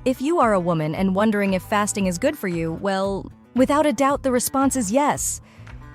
If you are a woman and wondering if fasting is good for you, well, without a doubt the response is yes.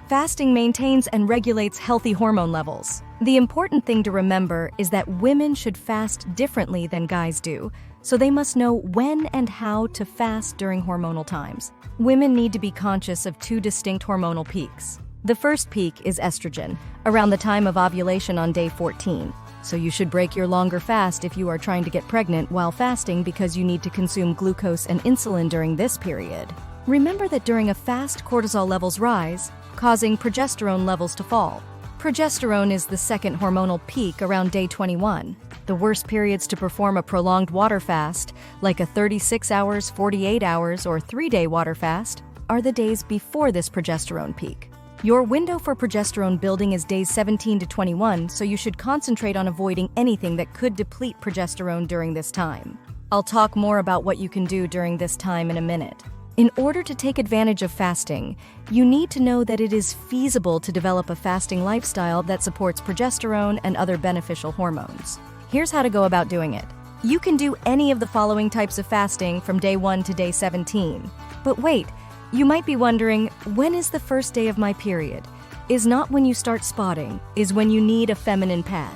Fasting maintains and regulates healthy hormone levels. The important thing to remember is that women should fast differently than guys do, so they must know when and how to fast during hormonal times. Women need to be conscious of two distinct hormonal peaks. The first peak is estrogen, around the time of ovulation on day 14. So you should break your longer fast if you are trying to get pregnant while fasting because you need to consume glucose and insulin during this period. Remember that during a fast, cortisol levels rise, causing progesterone levels to fall. Progesterone is the second hormonal peak around day 21. The worst periods to perform a prolonged water fast, like a 36 hours, 48 hours, or 3-day water fast, are the days before this progesterone peak. Your window for progesterone building is days 17 to 21, so you should concentrate on avoiding anything that could deplete progesterone during this time. I'll talk more about what you can do during this time in a minute. In order to take advantage of fasting, you need to know that it is feasible to develop a fasting lifestyle that supports progesterone and other beneficial hormones. Here's how to go about doing it. You can do any of the following types of fasting from day 1 to day 17. But wait, you might be wondering, when is the first day of my period? Is not when you start spotting, is when you need a feminine pad.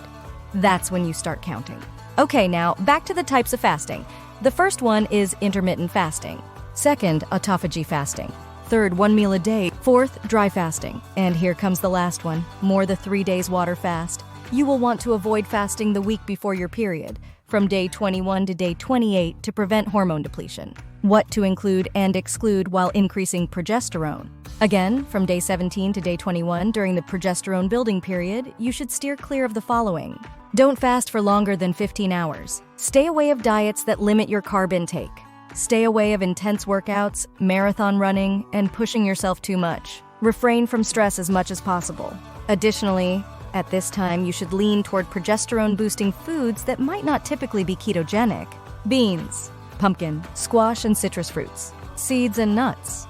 That's when you start counting. Okay, now back to the types of fasting. The first one is intermittent fasting. Second, autophagy fasting. Third, 1 meal a day. Fourth, dry fasting. And here comes the last one, more the 3 days water fast. You will want to avoid fasting the week before your period, from day 21 to day 28 to prevent hormone depletion. What to include and exclude while increasing progesterone. Again, from day 17 to day 21 during the progesterone building period, you should steer clear of the following. Don't fast for longer than 15 hours. Stay away of diets that limit your carb intake. Stay away of intense workouts, marathon running, and pushing yourself too much. Refrain from stress as much as possible. Additionally, at this time, you should lean toward progesterone-boosting foods that might not typically be ketogenic. Beans, pumpkin, squash, and citrus fruits, seeds and nuts.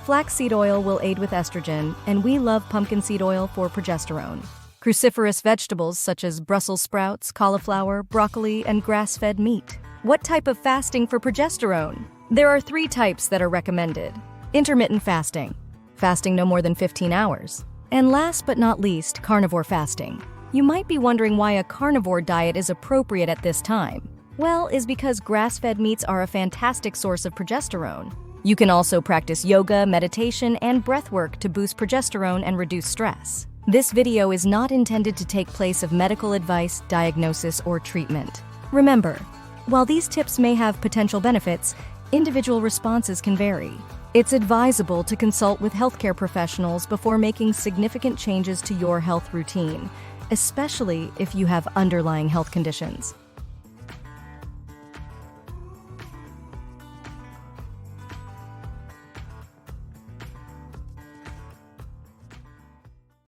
Flaxseed oil will aid with estrogen, and we love pumpkin seed oil for progesterone. Cruciferous vegetables such as Brussels sprouts, cauliflower, broccoli, and grass-fed meat. What type of fasting for progesterone? There are 3 types that are recommended. Intermittent fasting, fasting no more than 15 hours. And last but not least, carnivore fasting. You might be wondering why a carnivore diet is appropriate at this time. Well, is because grass-fed meats are a fantastic source of progesterone. You can also practice yoga, meditation, and breath work to boost progesterone and reduce stress. This video is not intended to take place of medical advice, diagnosis, or treatment. Remember, while these tips may have potential benefits, individual responses can vary. It's advisable to consult with healthcare professionals before making significant changes to your health routine, especially if you have underlying health conditions.